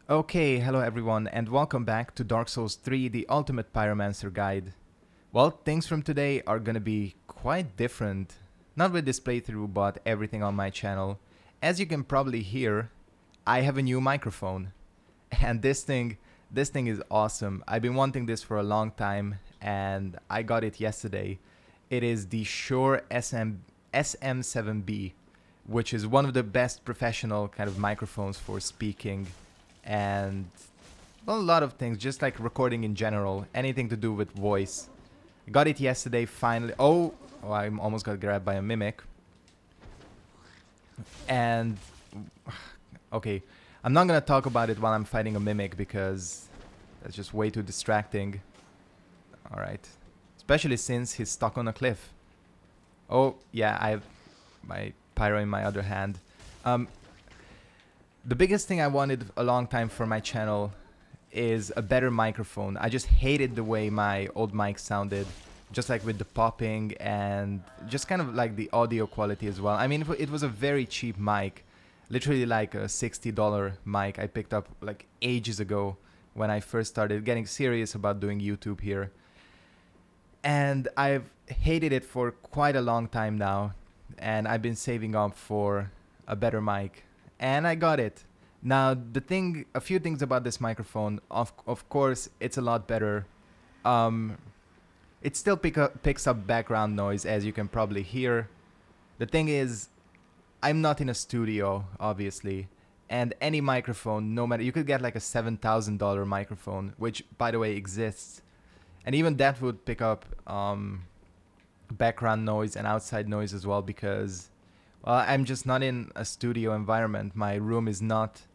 Okay, hello everyone, and welcome back to Dark Souls 3, the Ultimate Pyromancer Guide. Well, things from today are gonna be quite different. Not with this playthrough, but everything on my channel. As you can probably hear, I have a new microphone. And this thing is awesome. I've been wanting this for a long time, and I got it yesterday. It is the Shure SM7B, which is one of the best professional kind of microphones for speaking and well, a lot of things, just like recording in general, anything to do with voice. I got it yesterday, finally. Oh, I almost got grabbed by a mimic. And okay, I'm not gonna talk about it while I'm fighting a mimic because that's just way too distracting. All right, especially since he's stuck on a cliff. Oh yeah, I have my pyro in my other hand. Um, The biggest thing I wanted a long time for my channel is a better microphone. I just hated the way my old mic sounded, just like with the popping and just kind of like the audio quality as well. I mean, it was a very cheap mic, literally like a $60 mic I picked up like ages ago when I first started getting serious about doing YouTube here. And I've hated it for quite a long time now, and I've been saving up for a better mic. And I got it. Now, a few things about this microphone. Of course, it's a lot better. It still picks up background noise, as you can probably hear. The thing is, I'm not in a studio, obviously. And any microphone, no matter, you could get like a $7,000 microphone, which, by the way, exists. And even that would pick up background noise and outside noise as well because... well, I'm just not in a studio environment. My room is not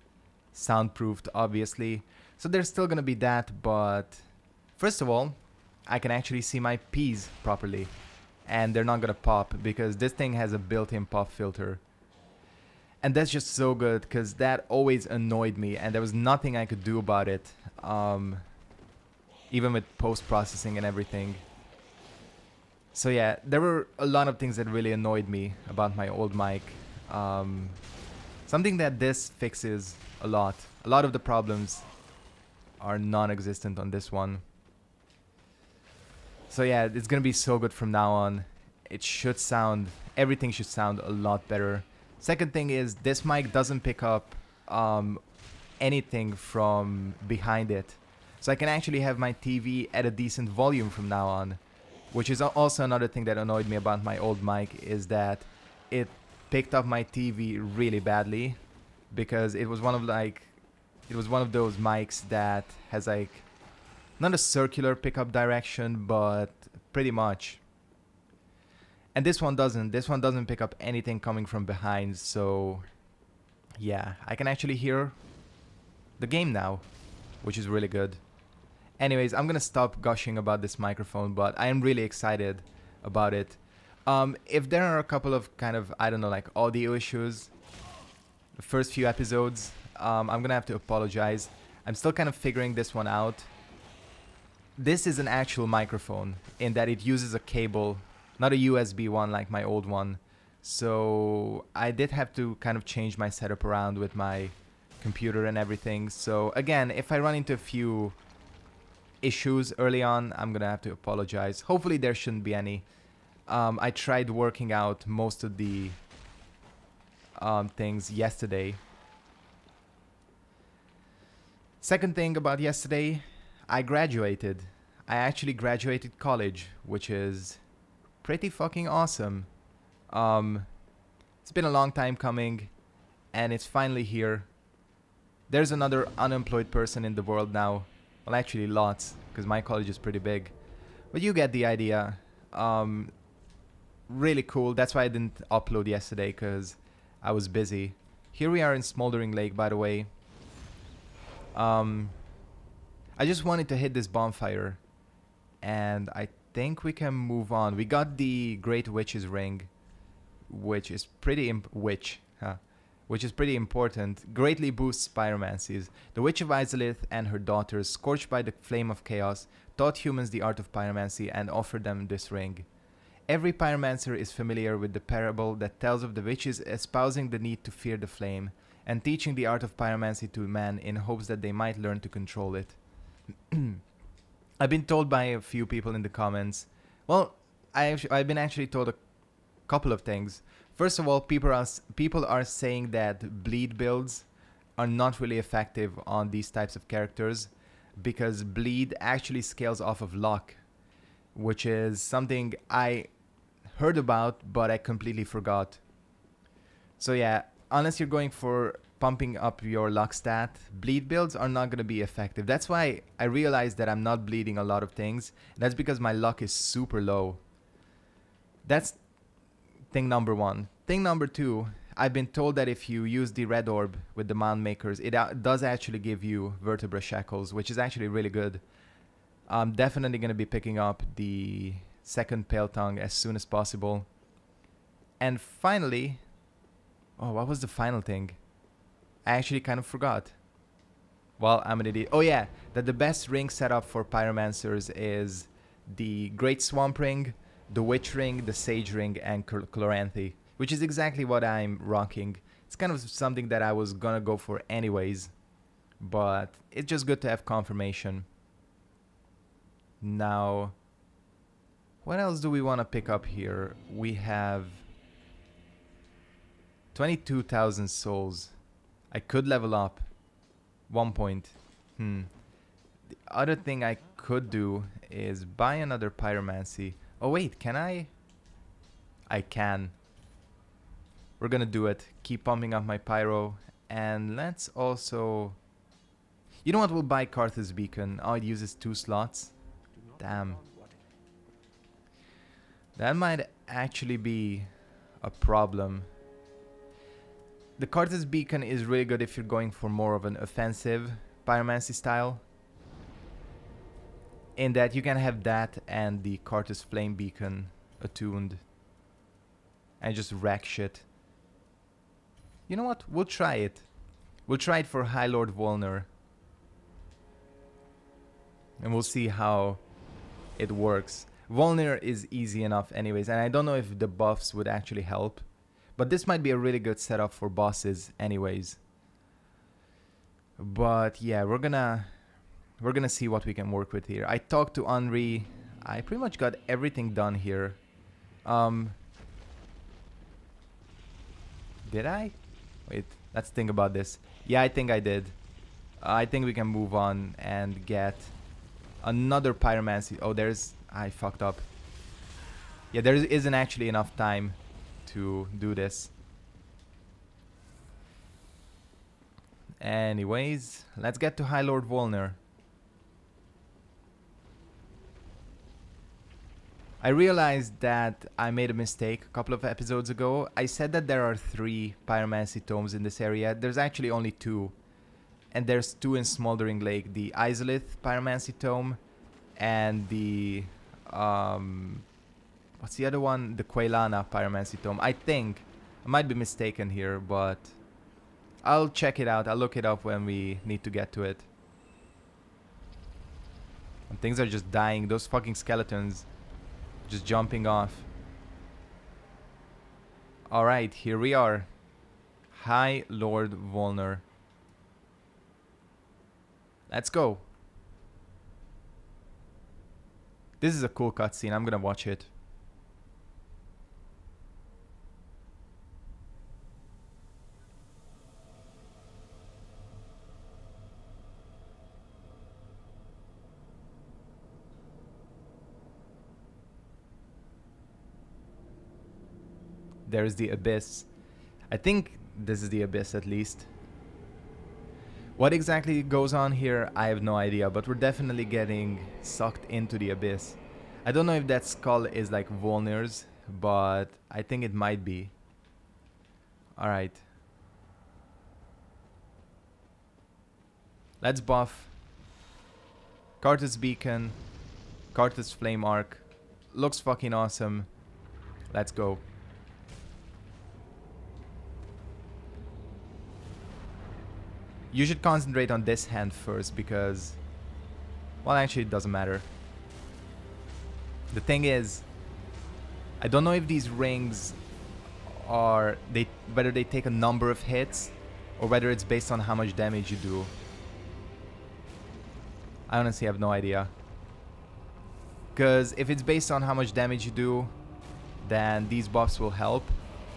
soundproofed, obviously. So there's still gonna be that, but first of all, I can actually see my P's properly. And they're not gonna pop because this thing has a built-in pop filter. And that's just so good because that always annoyed me and there was nothing I could do about it. Even with post-processing and everything. So yeah, there were a lot of things that really annoyed me about my old mic. Something that this fixes a lot. A lot of the problems are non-existent on this one. So yeah, it's gonna be so good from now on. It should sound, everything should sound a lot better. Second thing is, this mic doesn't pick up anything from behind it. So I can actually have my TV at a decent volume from now on. Which is also another thing that annoyed me about my old mic, is that it picked up my TV really badly because it was one of those mics that has like not a circular pickup direction, but pretty much. And this one doesn't. This one doesn't pick up anything coming from behind, so yeah, I can actually hear the game now, which is really good. Anyways, I'm gonna stop gushing about this microphone, but I am really excited about it. If there are a couple of kind of, I don't know, like audio issues, the first few episodes, I'm gonna have to apologize. I'm still kind of figuring this one out. This is an actual microphone in that it uses a cable, not a USB one like my old one. So I did have to kind of change my setup around with my computer and everything. So again, if I run into a few issues early on, I'm gonna have to apologize. Hopefully there shouldn't be any. I tried working out most of the things yesterday. Second thing about yesterday, I graduated. I actually graduated college, which is pretty fucking awesome. It's been a long time coming and it's finally here. There's another unemployed person in the world now. Well, actually lots, because my college is pretty big. But you get the idea. Really cool. That's why I didn't upload yesterday, because I was busy. Here we are in Smoldering Lake, by the way. I just wanted to hit this bonfire. And I think we can move on. We got the Great Witch's Ring, which is pretty important, greatly boosts pyromancies. The Witch of Izalith and her daughters, scorched by the flame of chaos, taught humans the art of pyromancy and offered them this ring. Every pyromancer is familiar with the parable that tells of the witches espousing the need to fear the flame and teaching the art of pyromancy to man in hopes that they might learn to control it. I've been told by a few people in the comments. Well, I've been actually told a couple of things. First of all, people are saying that bleed builds are not really effective on these types of characters because bleed actually scales off of luck, which is something I heard about but I completely forgot. So yeah, unless you're going for pumping up your luck stat, bleed builds are not going to be effective. That's why I realized that I'm not bleeding a lot of things. That's because my luck is super low. That's thing number one. Thing number two, I've been told that if you use the red orb with the mound makers, it does actually give you vertebra shackles, which is actually really good. I'm definitely going to be picking up the second pale tongue as soon as possible. And finally, oh, what was the final thing? I actually kind of forgot. Well, I'm an idiot. Oh yeah, that the best ring setup for pyromancers is the Great Swamp Ring, the Witch Ring, the Sage Ring, and Chloranthy, which is exactly what I'm rocking. It's kind of something that I was gonna go for anyways, but it's just good to have confirmation. Now, what else do we want to pick up here? We have 22,000 souls. I could level up 1 point. The other thing I could do is buy another pyromancy. Oh wait, can I? I can. We're gonna do it. Keep pumping up my pyro. And let's also... You know what? We'll buy Karthus Beacon. Oh, it uses 2 slots. Damn. That might actually be a problem. The Karthus Beacon is really good if you're going for more of an offensive pyromancy style. In that you can have that and the Karthus Flame Beacon attuned. And just wreck shit. You know what? We'll try it. We'll try it for High Lord Volner. And we'll see how it works. Volner is easy enough anyways. And I don't know if the buffs would actually help. But this might be a really good setup for bosses anyways. But yeah, we're gonna see what we can work with here. I talked to Henri. I pretty much got everything done here. Did I? Wait, let's think about this. Yeah, I think I did. I think we can move on and get another pyromancy. Oh, I fucked up. Yeah, there isn't actually enough time to do this. Anyways, let's get to High Lord Volner. I realized that I made a mistake a couple of episodes ago. I said that there are 3 pyromancy tomes in this area. There's actually only 2. And there's 2 in Smoldering Lake. The Izalith pyromancy tome and the... what's the other one? The Quailana pyromancy tome. I think. I might be mistaken here, but... I'll check it out. I'll look it up when we need to get to it. And things are just dying. Those fucking skeletons. Just jumping off. Alright, here we are. High Lord Volner. Let's go. This is a cool cutscene. I'm gonna watch it. There's the abyss. I think this is the abyss at least. What exactly goes on here, I have no idea, but we're definitely getting sucked into the abyss. I don't know if that skull is like Volner's, but I think it might be. Alright. Let's buff Karthus Beacon, Karthus Flame Arc. Looks fucking awesome. Let's go. You should concentrate on this hand first because... Well, actually it doesn't matter. The thing is... I don't know if these rings are... whether they take a number of hits or whether it's based on how much damage you do. I honestly have no idea. Because if it's based on how much damage you do, then these buffs will help.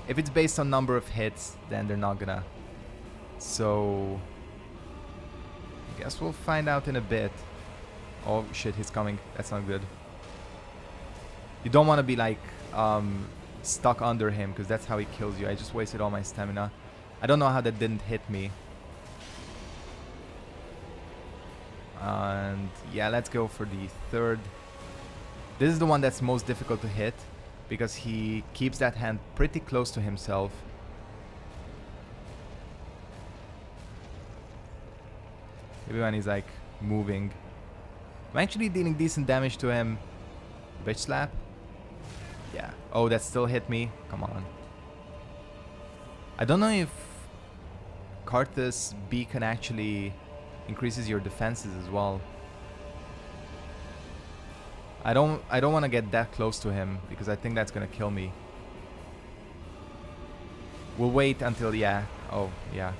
If it's based on number of hits, then they're not gonna. So I guess we'll find out in a bit. Oh shit, he's coming. That's not good. You don't want to be like stuck under him, because that's how he kills you. I just wasted all my stamina. I don't know how that didn't hit me. And yeah, let's go for the third. This is the one that's most difficult to hit, because he keeps that hand pretty close to himself. Maybe when he's like moving. I'm actually dealing decent damage to him. Bitch slap. Yeah. Oh, that still hit me. Come on. I don't know if Karthus Beacon actually increases your defenses as well. I don't want to get that close to him, because I think that's gonna kill me. We'll wait until, yeah. Oh, yeah.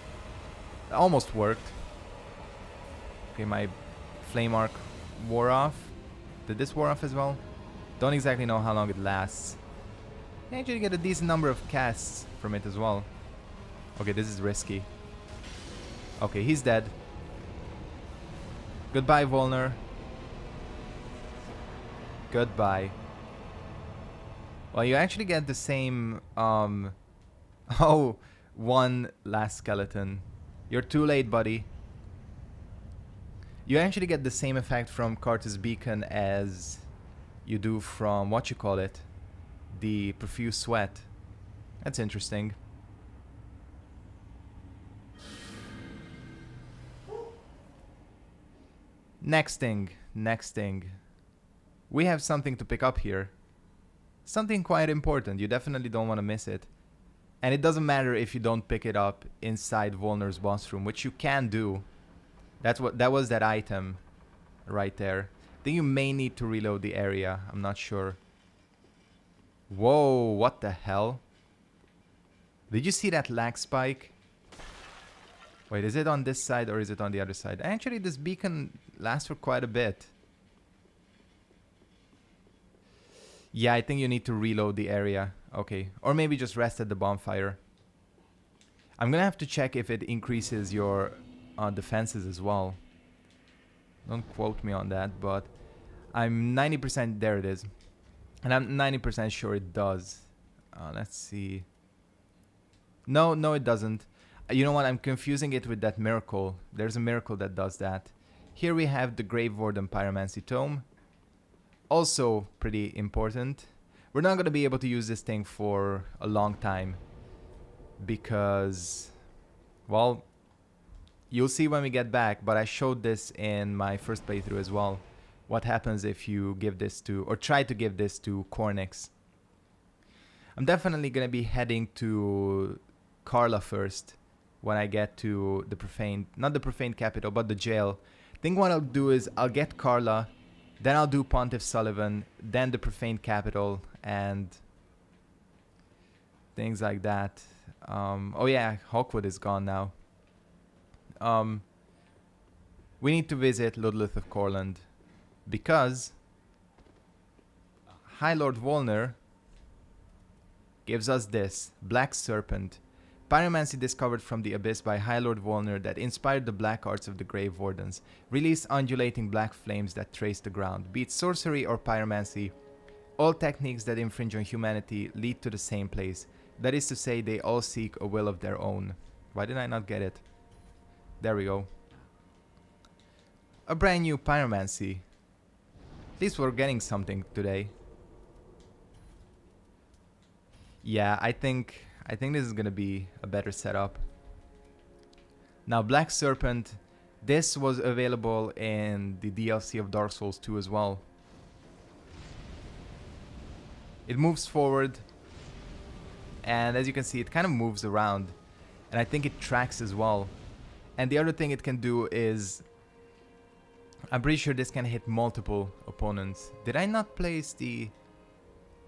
That almost worked. Okay, my flame arc wore off. Did this wear off as well? Don't exactly know how long it lasts. I actually get a decent number of casts from it as well. Okay, this is risky. Okay, he's dead. Goodbye, Volner. Goodbye. Well, you actually get the same, oh, one last skeleton. You're too late, buddy. You actually get the same effect from Karthus Beacon as you do from, what you call it, the Profuse Sweat. That's interesting. Next thing. We have something to pick up here. Something quite important. You definitely don't want to miss it. And it doesn't matter if you don't pick it up inside Volner's boss room, which you can do. That was that item right there. I think you may need to reload the area. I'm not sure. Whoa, what the hell? Did you see that lag spike? Wait, is it on this side or is it on the other side? Actually, this beacon lasts for quite a bit. Yeah, I think you need to reload the area. Okay. Or maybe just rest at the bonfire. I'm gonna have to check if it increases your defenses as well. Don't quote me on that, but I'm 90%, there it is. And I'm 90% sure it does. Let's see. No, it doesn't. You know what? I'm confusing it with that miracle. There's a miracle that does that. Here we have the Grave Warden Pyromancy Tome. Also pretty important. We're not going to be able to use this thing for a long time. Because, well, you'll see when we get back. But I showed this in my first playthrough as well. What happens if you give this to, or try to give this to Cornyx. I'm definitely going to be heading to Carla first. When I get to the Profaned, not the Profaned Capital, but the jail. I think what I'll do is I'll get Carla, then I'll do Pontiff Sullivan, then the Profaned Capital, and things like that. Oh yeah, Hawkwood is gone now. We need to visit Ludleth of Corland, because High Lord Volner gives us this, Black Serpent. Pyromancy discovered from the abyss by High Lord Volner that inspired the black arts of the Grave Wardens. Release undulating black flames that trace the ground. Be it sorcery or pyromancy, all techniques that infringe on humanity lead to the same place. That is to say, they all seek a will of their own. Why did I not get it? There we go. A brand new pyromancy. At least we're getting something today. Yeah, I think this is gonna be a better setup. Now, Black Serpent, this was available in the DLC of Dark Souls 2 as well. It moves forward, and as you can see, it kind of moves around, and I think it tracks as well. And the other thing it can do is, I'm pretty sure this can hit multiple opponents. Did I not place the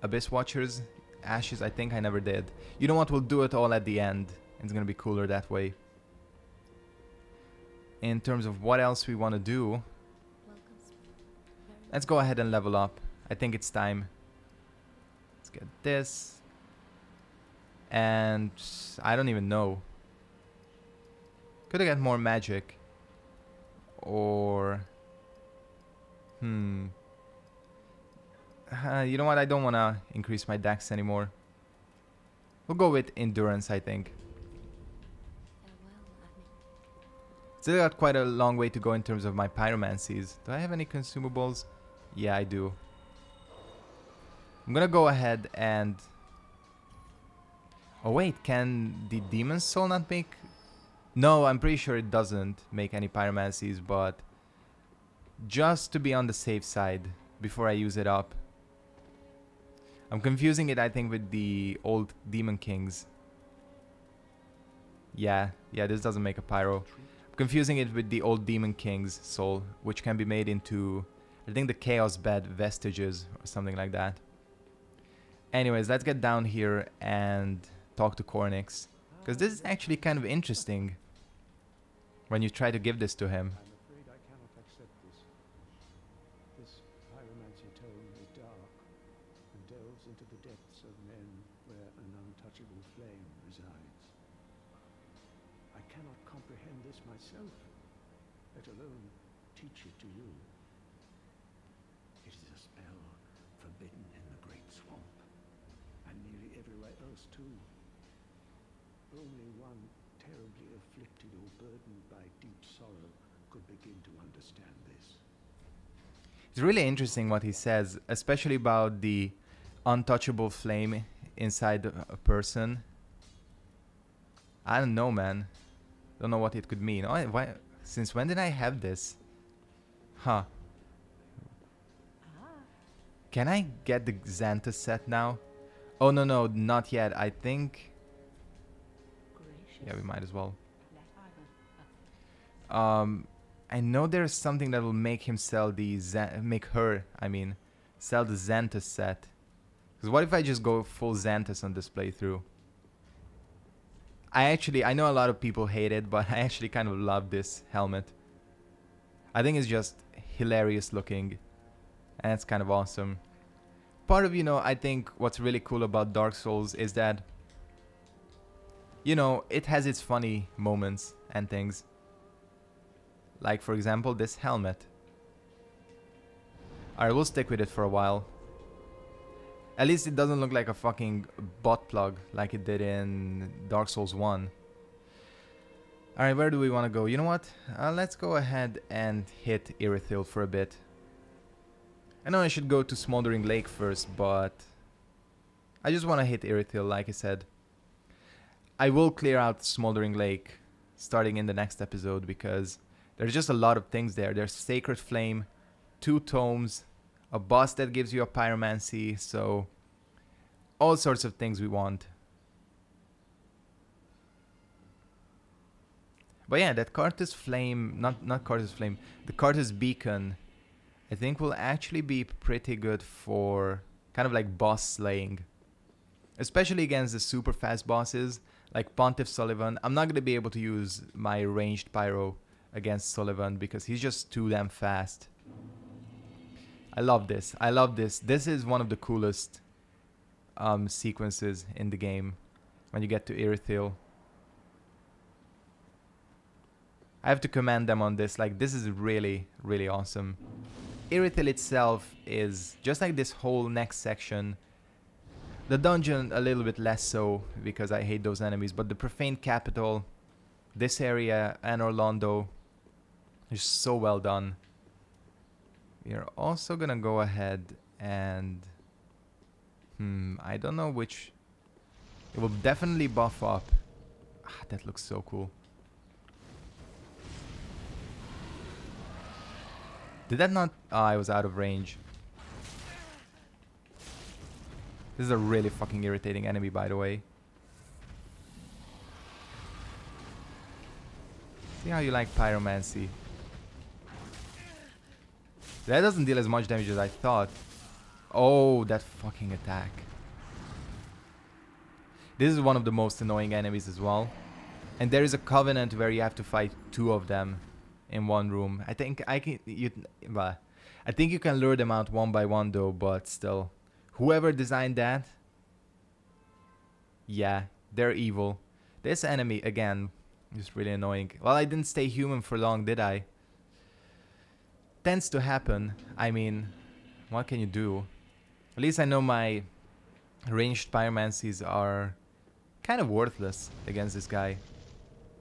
Abyss Watchers? Ashes? I think I never did. You know what? We'll do it all at the end. It's gonna be cooler that way. in terms of what else we want to do, let's go ahead and level up. I think it's time. Let's get this. And I don't even know. Could I get more magic? Or... you know what? I don't want to increase my dex anymore. We'll go with endurance, I think. Still got quite a long way to go in terms of my pyromancies. Do I have any consumables? Yeah, I do. I'm gonna go ahead and... Oh wait, can the Demon's Soul not make... No, I'm pretty sure it doesn't make any pyromancies, but... just to be on the safe side before I use it up. I'm confusing it, I think, with the old Demon Kings. Yeah, this doesn't make a pyro. I'm confusing it with the old Demon King's soul, which can be made into, I think, the Chaos Bed Vestiges or something like that. Anyways, let's get down here and talk to Cornix, because this is actually kind of interesting when you try to give this to him. I'm afraid I cannot accept this. This Pyromancy Tome is dark and delves into the depths of men where an untouchable flame resides. I cannot comprehend this myself, let alone teach it to you. It is a spell forbidden in the Great Swamp, and nearly everywhere else too. Only one terribly afflicted or burdened by deep sorrow could begin to understand this. It's really interesting what he says, especially about the untouchable flame inside a person. I don't know, man. Don't know what it could mean. Oh, why? Since when did I have this? Huh. Can I get the Xanthus set now? Oh, no, not yet. I think... yeah, we might as well. I know there's something that will make him sell the sell the Xanthus set. Because what if I just go full Xanthus on this playthrough? I know a lot of people hate it, but I actually kind of love this helmet. I think it's just hilarious looking, and it's kind of awesome. Part of, I think what's really cool about Dark Souls is that, it has its funny moments and things. Like, for example, this helmet. Alright, we'll stick with it for a while. At least it doesn't look like a fucking butt plug like it did in Dark Souls 1. Alright, where do we want to go? You know what? Let's go ahead and hit Irithyll for a bit. I know I should go to Smoldering Lake first, but... I just want to hit Irithyll, like I said. I will clear out Smoldering Lake starting in the next episode, because there's just a lot of things there. There's Sacred Flame, 2 tomes, a boss that gives you a pyromancy, so all sorts of things we want. But yeah, that Karthus Flame, not Karthus Flame, the Karthus Beacon, I think will actually be pretty good for kind of like boss slaying. Especially against the super fast bosses, like Pontiff Sullivan. I'm not going to be able to use my ranged pyro against Sullivan because he's just too damn fast. I love this. I love this. This is one of the coolest sequences in the game when you get to Irithyll. I have to commend them on this. Like, this is really, really awesome. Irithyll itself is just like this whole next section. The dungeon a little bit less so because I hate those enemies, but the Profaned Capital, this area, and Orlando is so well done. We are also gonna go ahead and I don't know which. It will definitely buff up. That looks so cool. Did that not? I was out of range. This is a really fucking irritating enemy, by the way. See how you like Pyromancy. That doesn't deal as much damage as I thought. Oh, that fucking attack. This is one of the most annoying enemies as well. And there is a covenant where you have to fight 2 of them in one room. I think I can well, I think you can lure them out one by one though, but still. Whoever designed that, yeah, they're evil. This enemy again is really annoying. Well, I didn't stay human for long, did I? Tends to happen. I mean, what can you do? At least I know my ranged pyromancies are kind of worthless against this guy.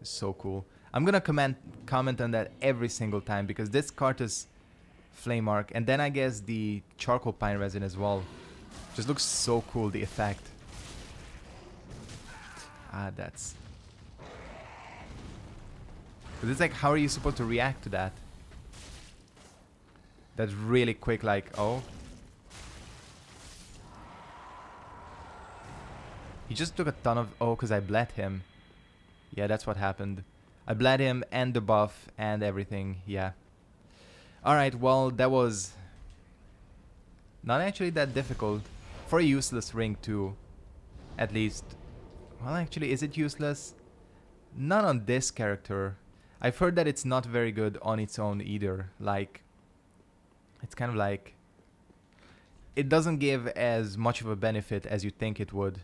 It's so cool. I'm gonna comment on that every single time because this Cartus flame arc and then I guess the charcoal pine resin as well just looks so cool, the effect. That's... It's like, how are you supposed to react to that? That's really quick, like, oh. He just took a ton of... Oh, because I bled him. Yeah, that's what happened. I bled him and the buff and everything, yeah. Alright, well, that was not actually that difficult. For a useless ring too, at least. Well, actually, is it useless? Not on this character. I've heard that it's not very good on its own either. Like, it's kind of like... It doesn't give as much of a benefit as you think it would.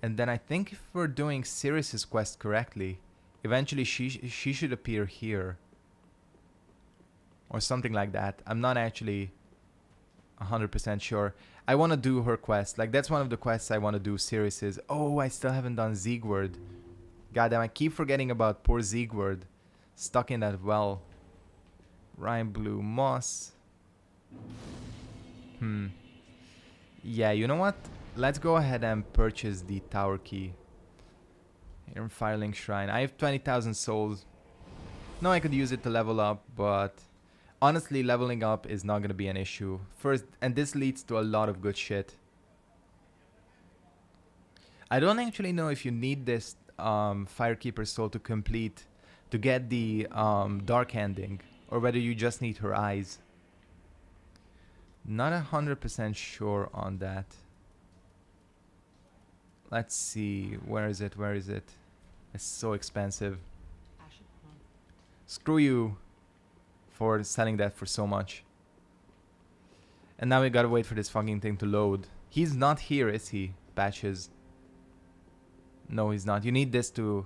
And then I think if we're doing Sirius's quest correctly, eventually she should appear here. Or something like that. I'm not actually 100% sure. I want to do her quest. Like, that's one of the quests I want to do, Sirius's. Oh, I still haven't done Siegward. Goddamn, I keep forgetting about poor Siegward. Stuck in that well. Rime Blue Moss. Yeah, you know what? Let's go ahead and purchase the tower key. Here in Firelink Shrine. I have 20,000 souls. No, I could use it to level up, but honestly, leveling up is not going to be an issue. First, and this leads to a lot of good shit. I don't actually know if you need this Firekeeper soul to complete, to get the dark handing, or whether you just need her eyes. Not 100% sure on that. Let's see, where is it, where is it? It's so expensive. Screw you for selling that for so much. And now we gotta wait for this fucking thing to load. He's not here, is he? Patches. No, he's not. You need this to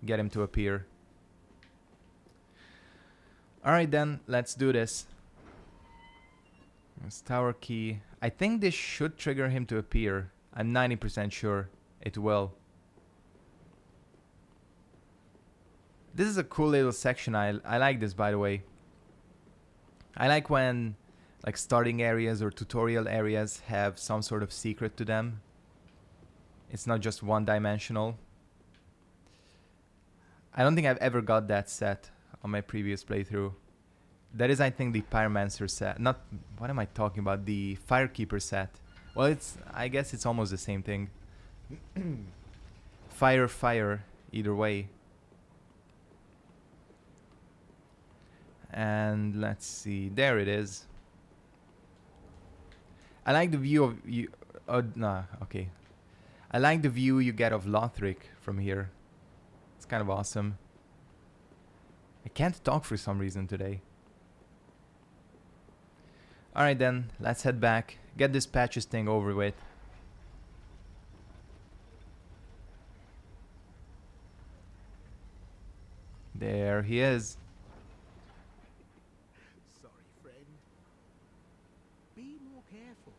get him to appear. Alright then, let's do this. This tower key. I think this should trigger him to appear. I'm 90% sure it will. This is a cool little section. I like this, by the way. I like when like starting areas or tutorial areas have some sort of secret to them. It's not just one-dimensional. I don't think I've ever got that set on my previous playthrough. That is, I think, the Pyromancer set. Not... What am I talking about? The Firekeeper set. Well, it's... I guess it's almost the same thing. Fire, either way. And let's see. There it is. I like the view of... you. Nah, okay. I like the view you get of Lothric from here. It's kind of awesome. I can't talk for some reason today. Alright then, let's head back. Get this patches thing over with. There he is. Sorry, friend. Be more careful.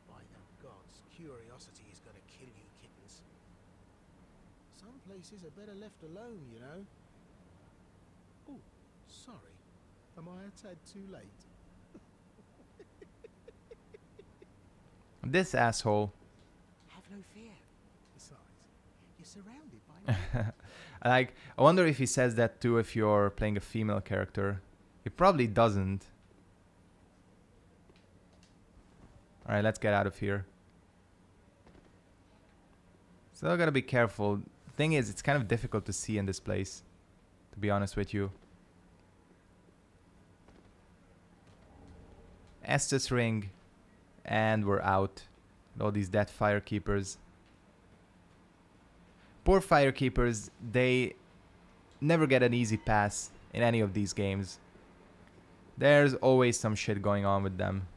By the gods, curiosity is going to kill you, kittens. Some places are better left alone, you know. Oh, sorry. Am I a tad too late? This asshole. Have no fear. Besides, you're surrounded by I wonder if he says that too if you're playing a female character. He probably doesn't. Alright, let's get out of here. So I gotta be careful. Thing is, it's kind of difficult to see in this place, to be honest with you. Estus ring, and we're out. All these dead firekeepers. Poor firekeepers, they never get an easy pass in any of these games. There's always some shit going on with them.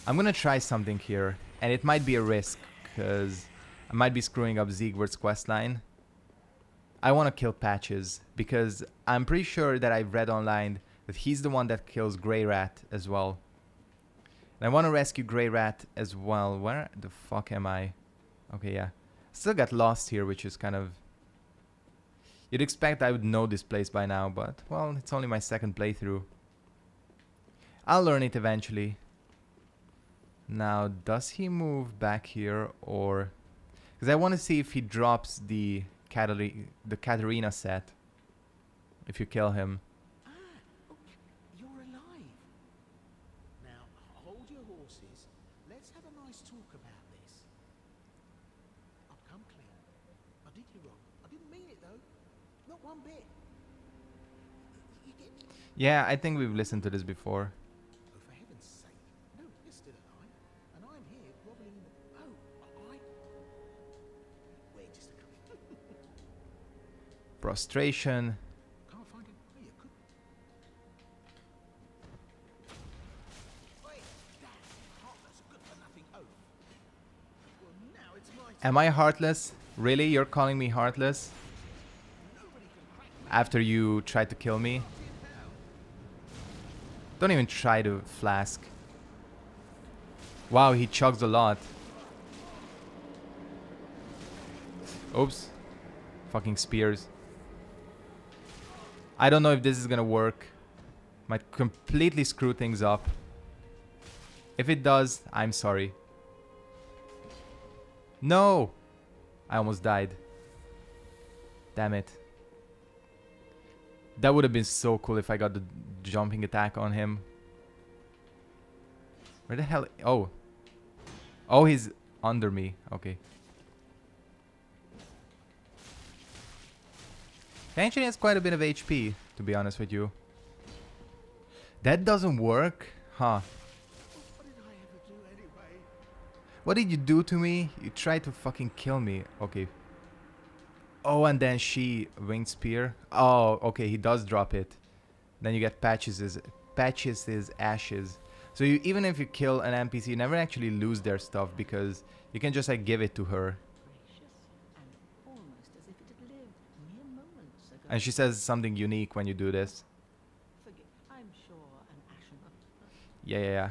I'm gonna try something here, and it might be a risk, because I might be screwing up Siegward's questline. I want to kill Patches, because I'm pretty sure that I've read online that he's the one that kills Grey Rat as well. And I want to rescue Grey Rat as well. Where the fuck am I? Okay, yeah. Still got lost here, which is kind of... You'd expect I would know this place by now, but, well, it's only my second playthrough. I'll learn it eventually. Now, does he move back here, or... Because I want to see if he drops the Katarina set. If you kill him. Ah, oh, you're alive. Now, hold your horses. Let's have a nice talk about this. I've come clean. I did you wrong. I didn't mean it, though. Not one bit. You get... Yeah, I think we've listened to this before. Oh, for heaven's sake. No, you're still alive. And I'm here groveling in the... Oh, wait just a couple. Prostration. Can't find him. Oh, you could. Wait, damn. Heartless, good for nothing oath. Well, now it's my turn. Am I heartless? Really? You're calling me heartless? Nobody can crack me. After you tried to kill me? Don't even try to flask. Wow, he chugs a lot. Oops. Fucking spears. I don't know if this is gonna work. Might completely screw things up. If it does, I'm sorry. No! I almost died. Damn it. That would have been so cool if I got the jumping attack on him. Where the hell? Oh. Oh, he's under me. Okay. He actually has quite a bit of HP, to be honest with you. That doesn't work? Huh. What did I ever do anyway? What did you do to me? You tried to fucking kill me. Okay. Oh, and then she winged spear. Oh, okay, he does drop it. Then you get Patches' ashes. So you, even if you kill an NPC, you never actually lose their stuff, because you can just like give it to her. Gracious, and almost as if it had lived mere moments ago. And she says something unique when you do this. Forgive, I'm sure an ashen. Yeah.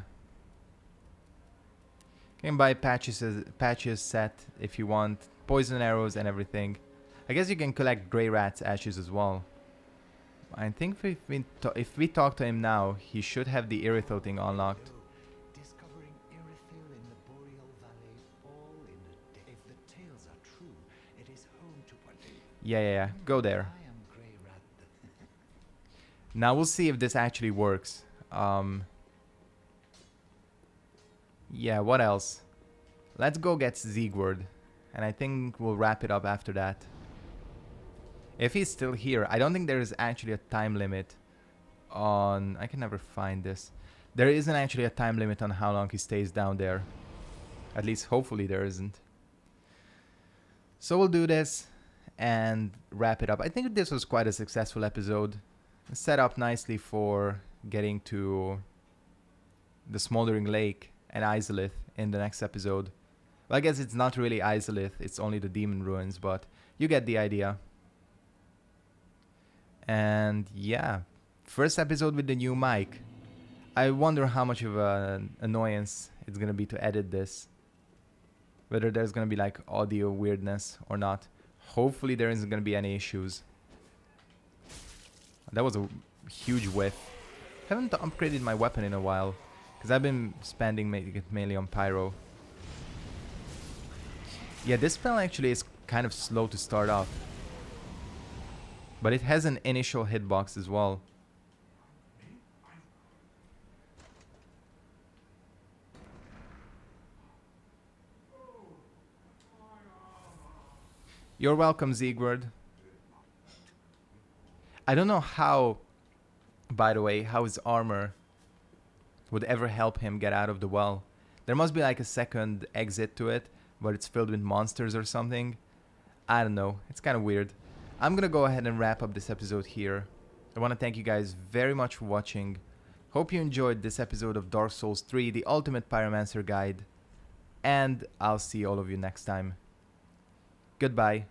You can buy Patches set if you want. Poison arrows and everything. I guess you can collect Grey Rat's ashes as well. I think if we talk to him now, he should have the Irithyll thing unlocked. Discovering Irithyll in the Boreal Valley, all in the if the tales are true, it is home to Yeah. Go there. I am Grey Rat. Now we'll see if this actually works. Yeah, what else? Let's go get Siegward. And I think we'll wrap it up after that. If he's still here, I don't think there is actually a time limit on... I can never find this. There isn't actually a time limit on how long he stays down there. At least, hopefully, there isn't. So we'll do this and wrap it up. I think this was quite a successful episode. Set up nicely for getting to the Smoldering Lake and Izalith in the next episode. Well, I guess it's not really Izalith, it's only the Demon Ruins, but you get the idea. And yeah, first episode with the new mic. I wonder how much of an annoyance it's gonna be to edit this. Whether there's gonna be like audio weirdness or not. Hopefully there isn't gonna be any issues. That was a huge whiff. Haven't upgraded my weapon in a while, because I've been spending it mainly on Pyro. Yeah, this spell actually is kind of slow to start off. But it has an initial hitbox as well. You're welcome, Siegward. I don't know how, by the way, how his armor would ever help him get out of the well. There must be like a second exit to it, but it's filled with monsters or something. I don't know. It's kind of weird. I'm gonna go ahead and wrap up this episode here. I want to thank you guys very much for watching. Hope you enjoyed this episode of Dark Souls 3, the Ultimate Pyromancer Guide. And I'll see all of you next time. Goodbye.